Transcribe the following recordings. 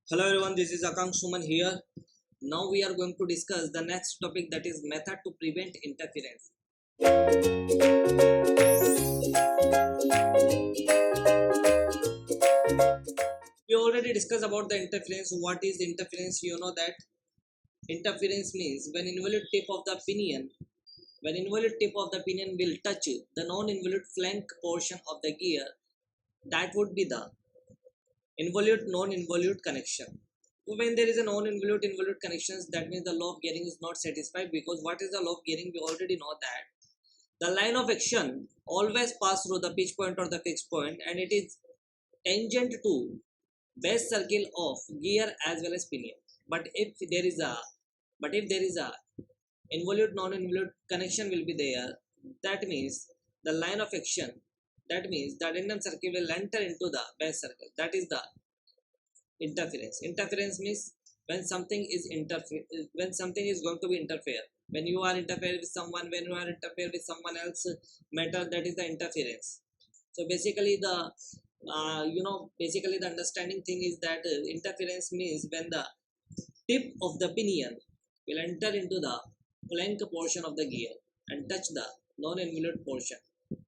Hello everyone, this is Akang Suman here. Now we are going to discuss the next topic, that is method to prevent interference. We already discussed about the interference. What is interference? You know that interference means when involute tip of the pinion will touch the non-involute flank portion of the gear, that would be the involute non-involute connection. So when there is a non-involute involute connections, that means the law of gearing is not satisfied, because what is the law of gearing? We already know that the line of action always pass through the pitch point or the fixed point, and it is tangent to base circle of gear as well as pinion. But if there is a involute non-involute connection will be there, that means the line of action, that means the addendum circle will enter into the base circle. That is the interference. Interference means when something is going to be interfere, when you are interfere with someone, when you are interfere with someone else matter, that is the interference. So basically the understanding thing is that interference means when the tip of the pinion will enter into the flank portion of the gear and touch the non-enveloped portion,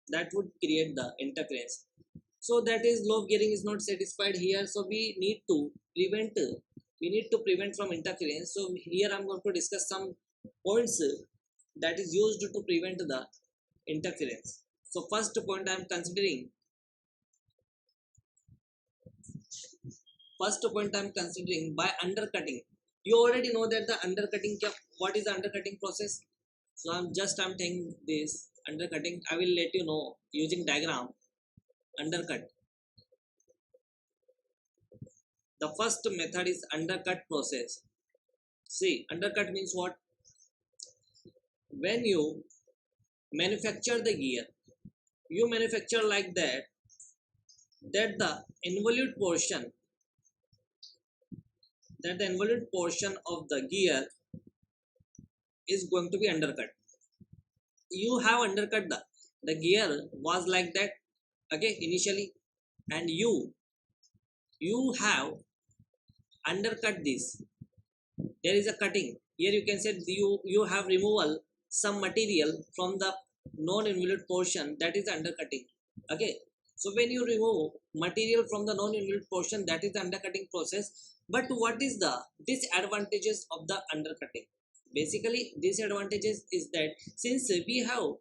that would create the interference. So that is law of gearing is not satisfied here, so we need to prevent from interference. So here I'm going to discuss some points that is used to prevent the interference. So first point I'm considering by undercutting. You already know that the undercutting, what is the undercutting process. So I'm taking this undercutting. I will let you know using diagram. Undercut, the first method is undercut process. See, undercut means what? When you manufacture the gear, you manufacture like that the involute portion, that the involute portion of the gear is going to be undercut. You have undercut the gear was like that, okay, initially, and you have undercut this. There is a cutting here. You can say you have removal some material from the non-involute portion, that is undercutting. Okay, so when you remove material from the non-involute portion, that is the undercutting process. But what is the disadvantages of the undercutting? Basically disadvantages is that since we have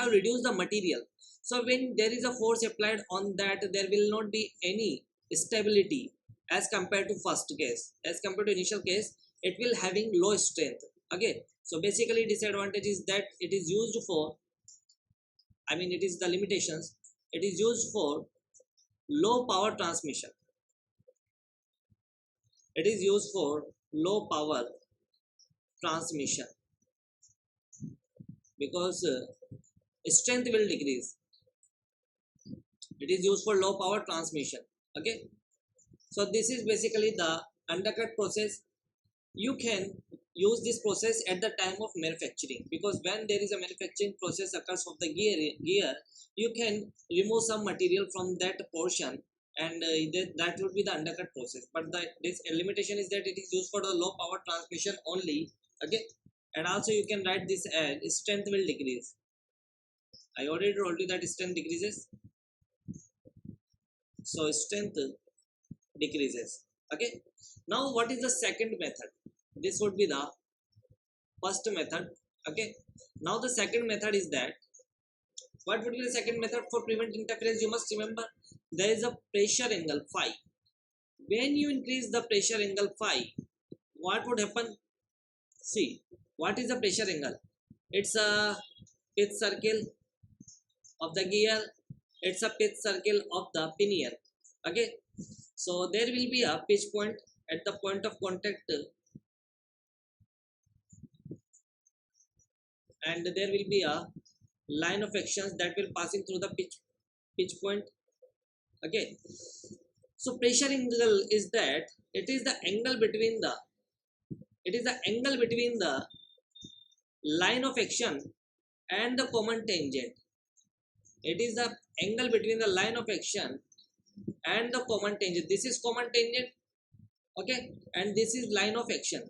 reduced the material, so when there is a force applied on that, there will not be any stability as compared to first case. As compared to initial case, it will having low strength. Okay, so basically disadvantage is that it is used for, I mean, it is the limitations. It is used for low power transmission. It is used for low power transmission because strength will decrease. It is used for low power transmission. Okay, so this is basically the undercut process. You can use this process at the time of manufacturing, because when there is a manufacturing process occurs of the gear, you can remove some material from that portion, and that would be the undercut process. But this limitation is that it is used for the low power transmission only. Okay, and also you can write this as strength will decrease. I already told you that strength decreases, so strength decreases. Okay, now what is the second method? This would be the first method. Okay, now the second method is that, what would be the second method for prevent interference? You must remember there is a pressure angle phi. When you increase the pressure angle phi, what would happen? See, what is the pressure angle? It's a pitch circle of the gear, it's a pitch circle of the pinion. Okay, so there will be a pitch point at the point of contact, and there will be a line of actions that will passing through the pitch point. Okay, so pressure angle is that it is the angle between the line of action and the common tangent. It is the angle between the line of action and the common tangent. This is common tangent, Okay, and this is line of action.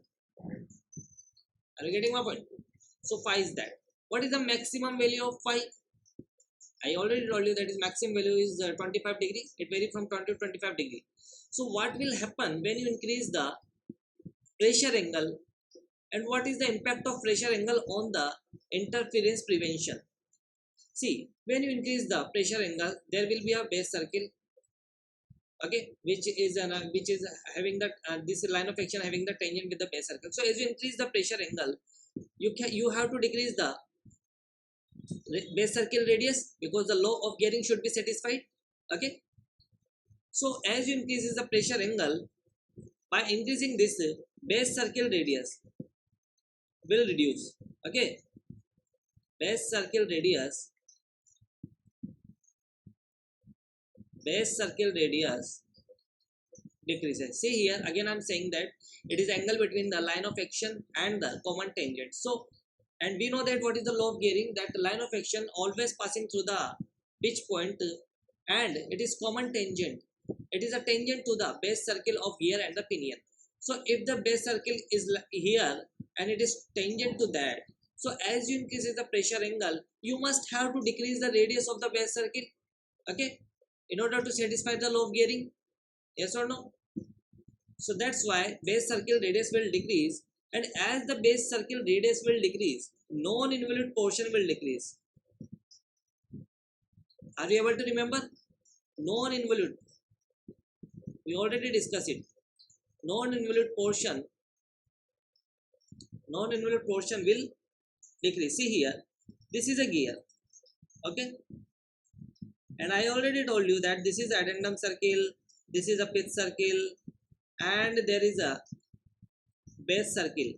Are you getting my point? So phi is that. What is the maximum value of phi? I already told you that is maximum value is 25 degree. It varies from 20 to 25 degree. So what will happen when you increase the pressure angle, and what is the impact of pressure angle on the interference prevention? See, when you increase the pressure angle, there will be a base circle, okay, which is having that this line of action having the tangent with the base circle. So as you increase the pressure angle, you have to decrease the base circle radius because the law of gearing should be satisfied. Okay, so as you increases the pressure angle, by increasing this base circle radius will reduce. Okay, base circle radius decreases. See here again I'm saying that it is angle between the line of action and the common tangent. So, and we know that what is the law of gearing, that line of action always passing through the pitch point, and it is common tangent. It is a tangent to the base circle of gear and the pinion. So if the base circle is here and it is tangent to that, so as you increase the pressure angle, you must have to decrease the radius of the base circle, okay, in order to satisfy the law of gearing. Yes or no? So that's why base circle radius will decrease, and as the base circle radius will decrease, non-involute portion will decrease. Are you able to remember? Non-involute, we already discussed it. Non-involute portion will decrease. See here, this is a gear, okay, and I already told you that this is addendum circle, this is a pitch circle, and there is a base circle.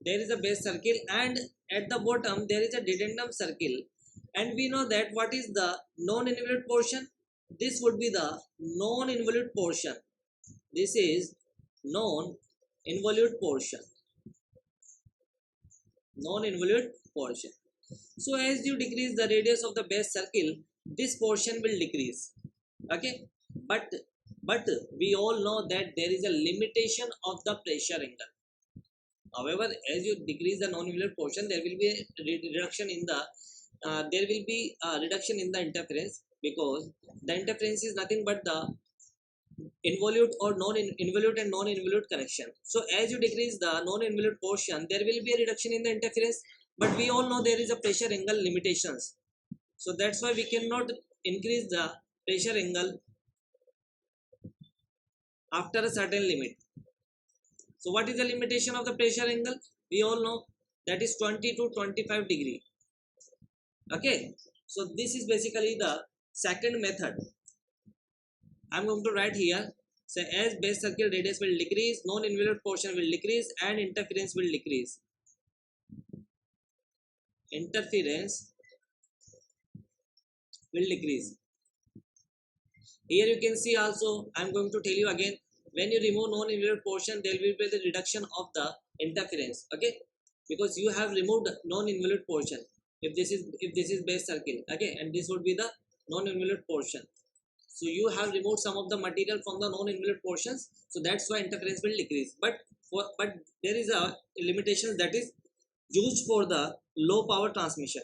There is a base circle, and at the bottom there is a dedendum circle, and we know that what is the non-involute portion. This would be the non-involute portion. This is non-involute portion. Non-involute portion. So as you decrease the radius of the base circle, this portion will decrease. Okay, but we all know that there is a limitation of the pressure angle. However, as you decrease the non-involute portion, there will be a reduction in the interference, because the interference is nothing but the involute or non-involute and non-involute connection. So as you decrease the non-involute portion, there will be a reduction in the interference, but we all know there is a pressure angle limitations. So that's why we cannot increase the pressure angle after a certain limit. So what is the limitation of the pressure angle? We all know that is 20 to 25 degree. Okay, so this is basically the second method. I'm going to write here. So as base circle radius will decrease, non-involute portion will decrease, and interference will decrease. Interference will decrease. Here you can see also, I'm going to tell you again, when you remove non-involute portion, there will be the reduction of the interference. Okay, because you have removed non-involute portion. If this is base circle, okay, and this would be the non-involute portion. So you have removed some of the material from the non-involute portions, so that's why interference will decrease. But there is a limitation that is used for the low power transmission.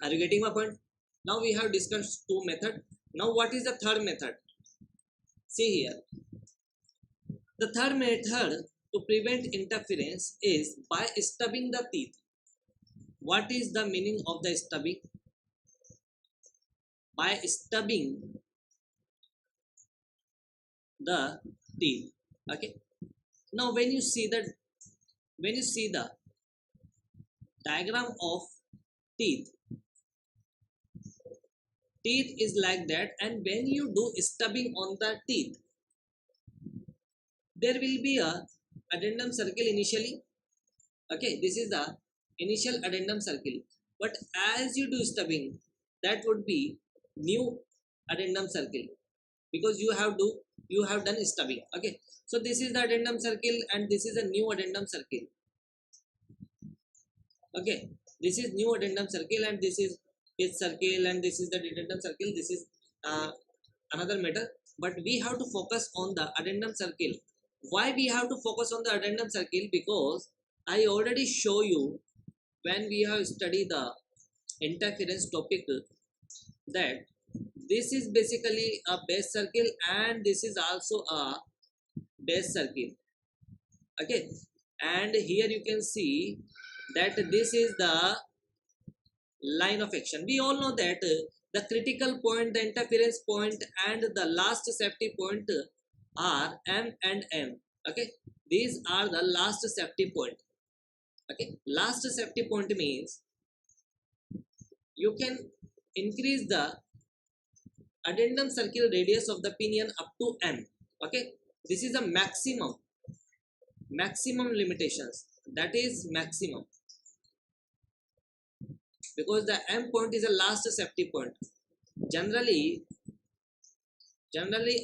Are you getting my point? Now we have discussed two methods. Now what is the third method? See here. The third method to prevent interference is by stubbing the teeth. What is the meaning of the stubbing? By stubbing the teeth. Okay. Now when you see the diagram of teeth is like that, and when you do stubbing on the teeth, there will be a addendum circle initially. Okay, this is the initial addendum circle, but as you do stubbing, that would be new addendum circle, because you have done stubbing. Okay, so this is the addendum circle and this is a new addendum circle. Okay, this is new addendum circle and this is pitch circle and this is the addendum circle. This is another matter. but we have to focus on the addendum circle. Why we have to focus on the addendum circle? Because I already show you when we have studied the interference topic that this is basically a base circle and this is also a base circle. Okay, and here you can see that this is the line of action. We all know that the critical point, the interference point, and the last safety point are M and M. Okay, these are the last safety point. Okay, last safety point means you can increase the addendum circle radius of the pinion up to M. Okay, this is a maximum limitations. That is maximum, because the M point is a last safety point. Generally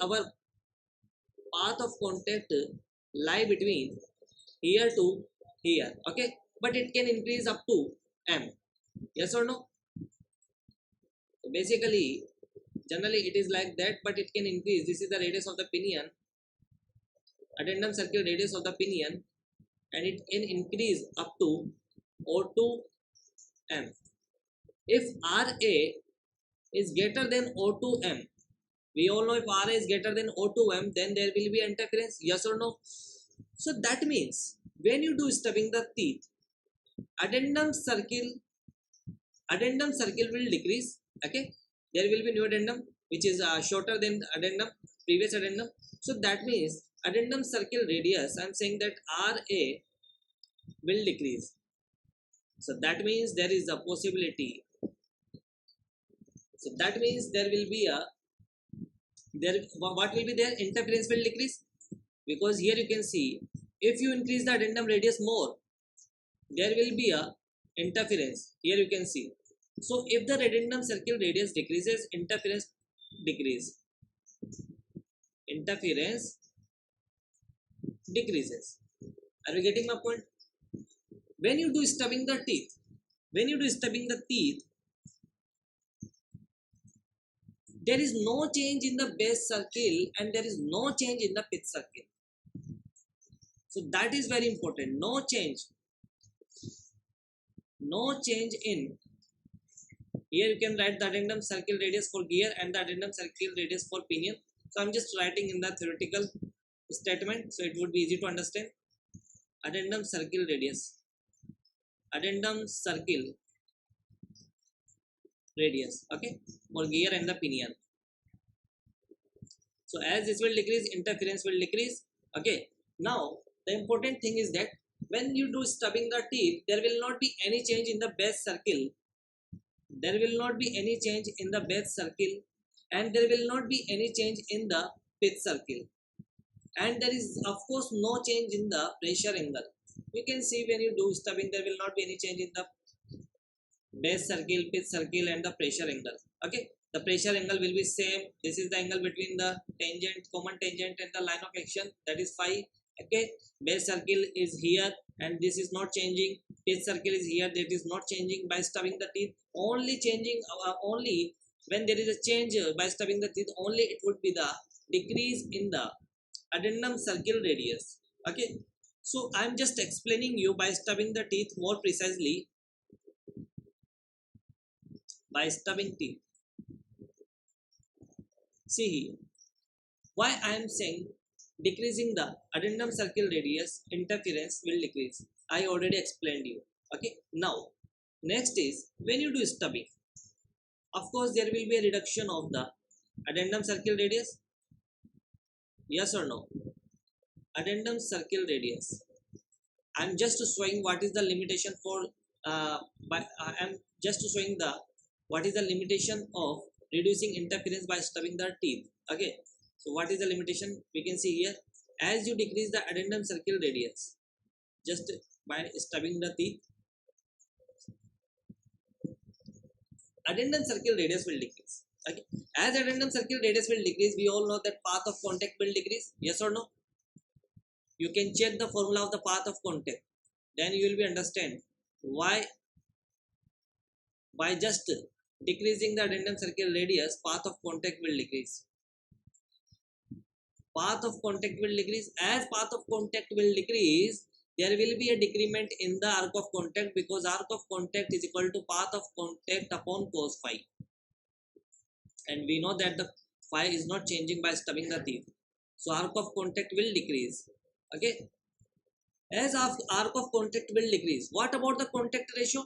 our path of contact lie between here to here. Okay, but it can increase up to M. Yes or no? So basically generally it is like that, but it can increase. This is the radius of the pinion, addendum circle radius of the pinion, and it can increase up to O2 M. If RA is greater than O2 M, we all know if RA is greater than O2 M, then there will be interference. Yes or no? So that means when you do stubbing the teeth, addendum circle will decrease. Okay, there will be new addendum which is shorter than the addendum, previous addendum. So that means addendum circle radius, I'm saying that RA will decrease. So that means there is a possibility. So that means there will be a what will be there? Interference will decrease, because here you can see if you increase the addendum radius more, there will be a interference. Here you can see. So if the addendum circle radius decreases, interference decreases. Interference decreases. Are you getting my point? When you do stubbing the teeth, there is no change in the base circle and there is no change in the pith circle. So that is very important. No change in. Here you can write the addendum circle radius for gear and the addendum circle radius for pinion. So I'm just writing in the theoretical statement, so it would be easy to understand. Addendum circle radius, okay, for gear and the pinion. So as this will decrease, interference will decrease. Okay, now the important thing is that when you do stubbing the teeth, there will not be any change in the base circle. There will not be any change in the base circle, and there will not be any change in the pith circle, and there is of course no change in the pressure angle. You can see when you do stubbing, there will not be any change in the base circle, pith circle, and the pressure angle. Okay, the pressure angle will be same. This is the angle between the tangent, common tangent, and the line of action, that is phi. Okay, base circle is here and this is not changing. Pith circle is here, that is not changing by stubbing the teeth. Only changing only when there is a change by stubbing the teeth, only it would be the decrease in the addendum circle radius. Okay, so I'm just explaining you by stubbing the teeth more precisely. By stubbing teeth, see here why I am saying decreasing the addendum circle radius, interference will decrease. I already explained you. Okay, now next is when you do stubbing, of course there will be a reduction of the addendum circle radius. Yes or no? Addendum circle radius, I'm just showing what is the limitation for I'm just showing the what is the limitation of reducing interference by stubbing the teeth. Okay, so what is the limitation? We can see here, as you decrease the addendum circle radius just by stubbing the teeth, addendum circle radius will decrease. Okay, as addendum circle radius will decrease, we all know that path of contact will decrease. Yes or no? You can check the formula of the path of contact, then you will be understand why by just decreasing the addendum circle radius, path of contact will decrease. path of contact will decrease. As path of contact will decrease, there will be a decrement in the arc of contact, because arc of contact is equal to path of contact upon cos phi, and we know that the phi is not changing by stubbing the teeth, so arc of contact will decrease. Okay, as arc of contact will decrease, what about the contact ratio?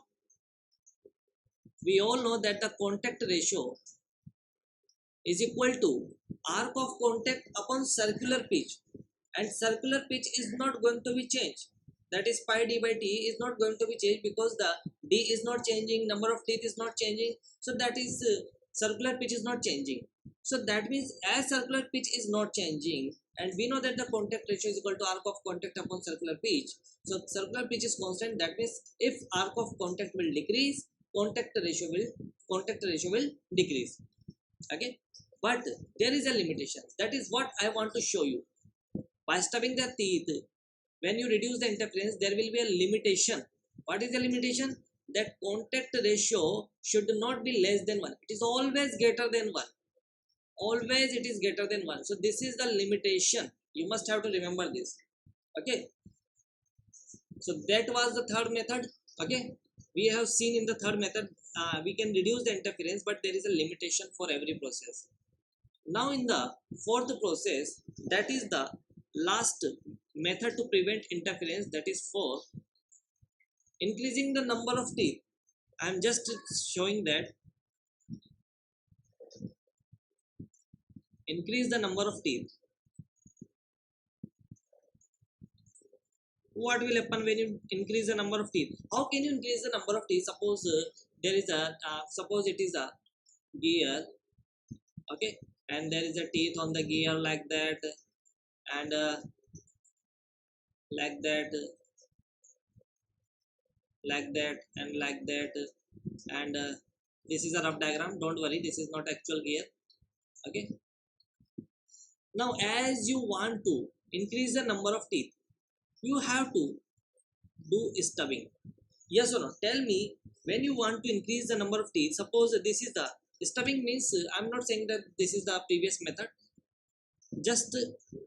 We all know that the contact ratio is equal to arc of contact upon circular pitch, and circular pitch is not going to be changed. That is pi d by t is not going to be changed, because the d is not changing, number of teeth is not changing, so that is circular pitch is not changing. So that means as circular pitch is not changing, and we know that the contact ratio is equal to arc of contact upon circular pitch, so circular pitch is constant. That means if arc of contact will decrease, contact ratio will decrease. Okay, but there is a limitation. That is what I want to show you. By stubbing the teeth, when you reduce the interference, there will be a limitation. What is the limitation? That contact ratio should not be less than 1. It is always greater than 1. Always it is greater than 1. So this is the limitation. You must have to remember this. Okay. So that was the third method. Okay. We have seen in the third method, we can reduce the interference, but there is a limitation for every process. Now in the fourth process, that is the last method to prevent interference, that is for increasing the number of teeth. I am just showing that increase the number of teeth. What will happen when you increase the number of teeth? How can you increase the number of teeth? Suppose there is a suppose it is a gear, okay, and there is a teeth on the gear like that, and like that, like that, and like that, and this is a rough diagram. Don't worry, this is not actual gear. Okay. Now, as you want to increase the number of teeth, you have to do stubbing. Yes or no? Tell me, when you want to increase the number of teeth, suppose this is the stubbing means, I'm not saying that this is the previous method. Just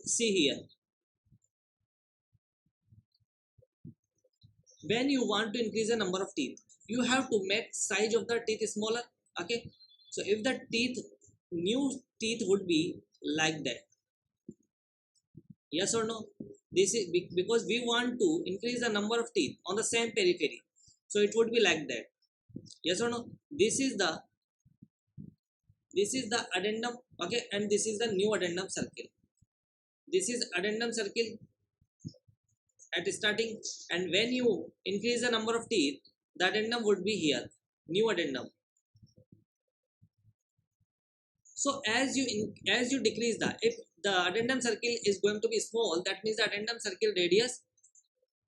see here. When you want to increase the number of teeth, you have to make size of the teeth smaller. Okay. So if the new teeth would be like that. Yes or no? This is because we want to increase the number of teeth on the same periphery, so it would be like that. Yes or no? This is the addendum, okay, and this is the new addendum circle. This is addendum circle at starting, and when you increase the number of teeth, the addendum would be here, new addendum. So as you decrease if the addendum circle is going to be small, that means the addendum circle radius,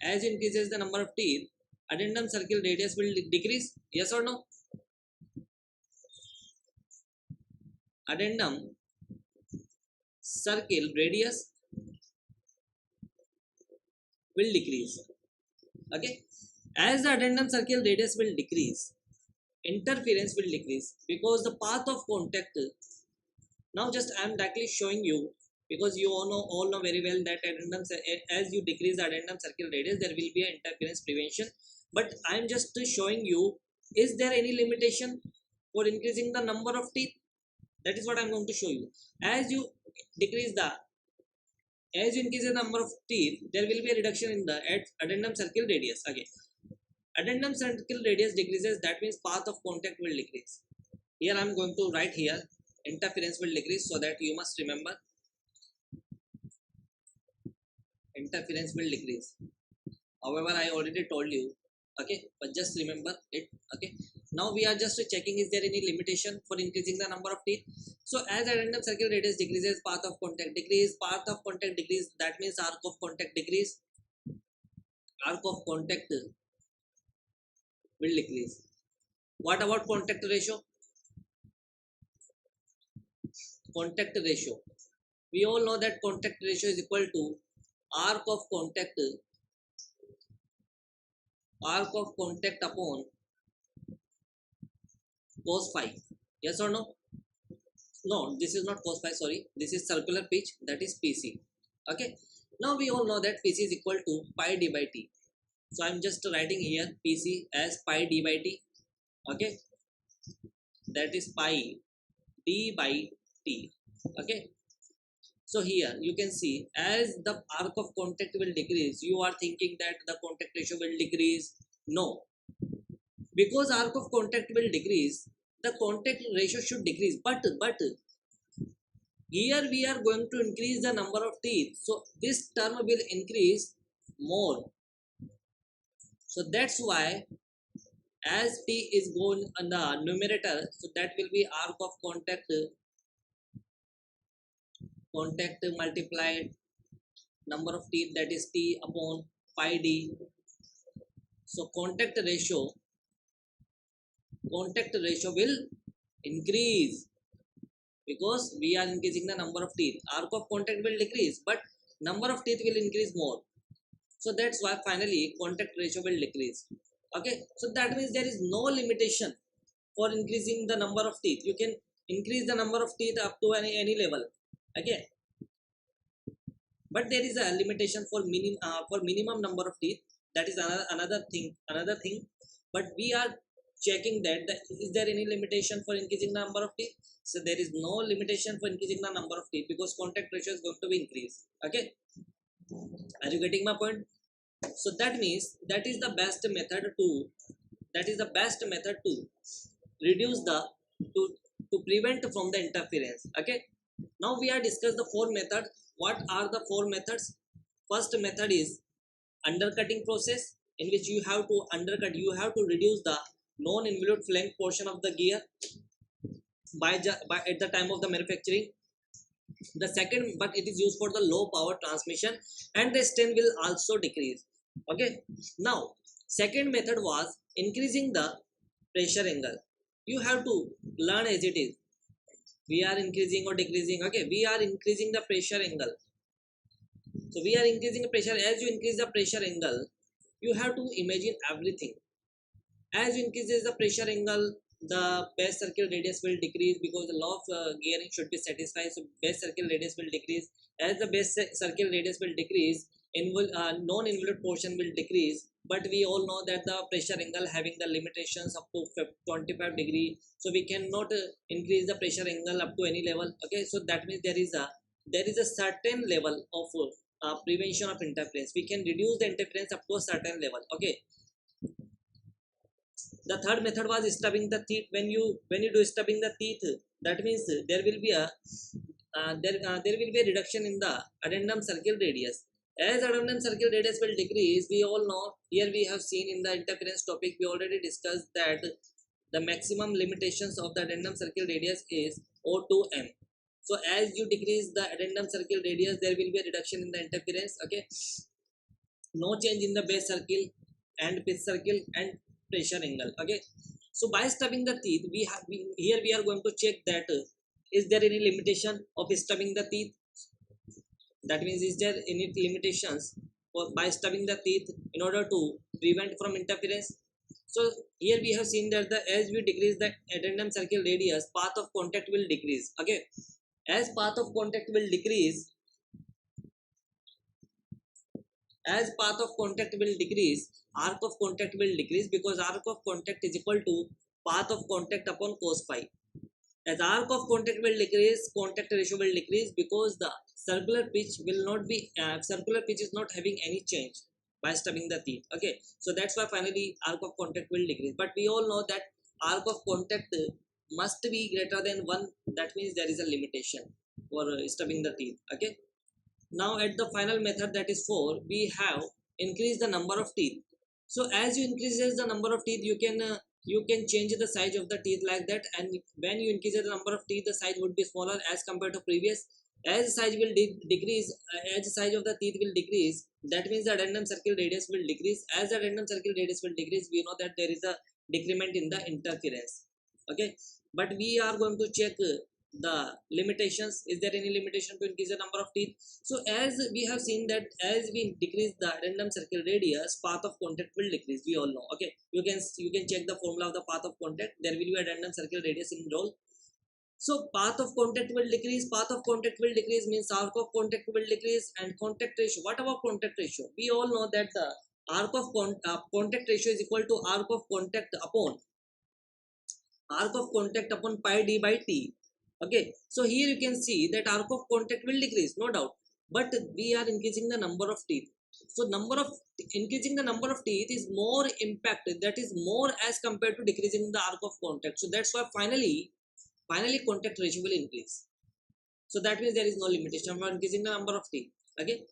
as increases the number of teeth, addendum circle radius will decrease. Yes or no? Addendum circle radius will decrease. Okay. As the addendum circle radius will decrease, interference will decrease, because the path of contact. Now just I am directly showing you, because you all know very well that addendum, as you decrease the addendum circle radius, there will be an interference prevention. But I am just showing you, is there any limitation for increasing the number of teeth? That is what I am going to show you. As you increase the number of teeth, there will be a reduction in the addendum circle radius. Again, addendum circle radius decreases, that means path of contact will decrease. Here I am going to write here, interference will decrease, so that you must remember interference will decrease. However, I already told you, okay, but just remember it. Okay, now we are just checking, is there any limitation for increasing the number of teeth? So as addendum circle radius decreases, path of contact decrease, path of contact decrease, that means arc of contact decrease, arc of contact will decrease. What about contact ratio? Contact ratio, we all know that contact ratio is equal to arc of contact upon cos phi. Yes or no? No, this is not cos phi, sorry, this is circular pitch, that is PC. Okay, now we all know that PC is equal to pi d by t. So I'm just writing here PC as pi d by t. Okay, that is pi d by t. Okay, so here you can see as the arc of contact will decrease, you are thinking that the contact ratio will decrease. No, because arc of contact will decrease, the contact ratio should decrease. But here we are going to increase the number of teeth, so this term will increase more. So that's why as t is going on the numerator, so that will be arc of contact multiplied number of teeth, that is t upon pi d. So contact ratio will increase because we are increasing the number of teeth. Arc of contact will decrease, but number of teeth will increase more. So that's why finally contact ratio will decrease. Okay, so that means there is no limitation for increasing the number of teeth. You can increase the number of teeth up to any level. Okay, but there is a limitation for minimum number of teeth. That is another thing. But we are checking that is there any limitation for increasing the number of teeth. So there is no limitation for increasing the number of teeth because contact ratio is going to be increased. Okay, are you getting my point? So that means that is the best method to reduce the to to prevent from the interference. Okay, now we are discuss the four methods. What are the four methods? First method is undercutting process, in which you have to undercut, you have to reduce the non-involute flank portion of the gear by at the time of the manufacturing. The second, but it is used for the low power transmission, and the strain will also decrease. Okay, now second method was increasing the pressure angle. You have to learn as it is, we are increasing or decreasing. Okay, we are increasing the pressure angle. So we are increasing the pressure. As you increase the pressure angle, you have to imagine everything. As you increases the pressure angle, the base circle radius will decrease because the law of gearing should be satisfied. So base circle radius will decrease. As the base circle radius will decrease, non-involute portion will decrease. But we all know that the pressure angle having the limitations up to 25 degree, so we cannot increase the pressure angle up to any level. Okay, so that means there is a certain level of prevention of interference. We can reduce the interference up to a certain level. Okay, the third method was stubbing the teeth. When you do stubbing the teeth, that means there will be a there will be a reduction in the addendum circle radius. As addendum circle radius will decrease, we all know, here we have seen in the interference topic, we already discussed that the maximum limitations of the addendum circle radius is O2m. So as you decrease the addendum circle radius, there will be a reduction in the interference. Okay, no change in the base circle and pitch circle and pressure angle. Okay, so by stubbing the teeth, here we are going to check that is there any limitation of stubbing the teeth. That means is there any limitations for by stubbing the teeth in order to prevent from interference. So here we have seen that as we decrease the addendum circle radius, path of contact will decrease. Okay, as path of contact will decrease, as path of contact will decrease, arc of contact will decrease, because arc of contact is equal to path of contact upon cos phi. As arc of contact will decrease, contact ratio will decrease, because the circular pitch will not be circular pitch is not having any change by stubbing the teeth. Okay, so that's why finally arc of contact will decrease. But we all know that arc of contact must be greater than 1. That means there is a limitation for stubbing the teeth. Okay, now at the final method, that is 4, we have increased the number of teeth. So as you increases the number of teeth, you can change the size of the teeth like that, and when you increase the number of teeth, the size would be smaller as compared to previous. As the size will decrease, as the size of the teeth will decrease, that means the addendum circle radius will decrease. As the addendum circle radius will decrease, we know that there is a decrement in the interference. Okay, but we are going to check the limitations. Is there any limitation to increase the number of teeth? So as we have seen that as we decrease the addendum circle radius, path of contact will decrease, we all know. Okay, you can check the formula of the path of contact. There will be addendum circle radius involved. So path of contact will decrease, path of contact will decrease means arc of contact will decrease, and contact ratio. What about contact ratio? We all know that the arc of contact ratio is equal to arc of contact upon pi d by t. Okay, so here you can see that arc of contact will decrease, no doubt, but we are increasing the number of teeth. So increasing the number of teeth is more impact, that is more as compared to decreasing the arc of contact. So that's why finally contact ratio will increase. So that means there is no limitation for increasing the number of teeth. Okay,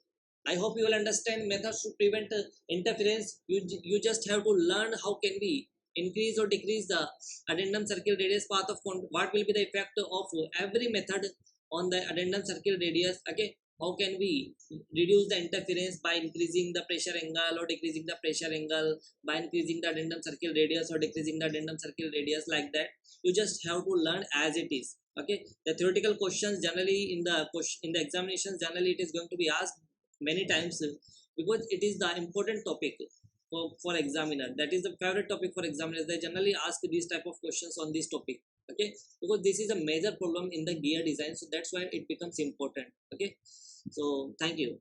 I hope you will understand methods to prevent interference. You just have to learn how can we increase or decrease the addendum circle radius path of contact. What will be the effect of every method on the addendum circle radius? Okay, how can we reduce the interference by increasing the pressure angle or decreasing the pressure angle, by increasing the addendum circle radius or decreasing the addendum circle radius, like that. You just have to learn as it is. Okay, the theoretical questions generally in the examinations, generally it is going to be asked many times, because it is the important topic for examiner. That is the favorite topic for examiners. They generally ask these type of questions on this topic. Okay, because this is a major problem in the gear design, so that's why it becomes important. Okay, so thank you.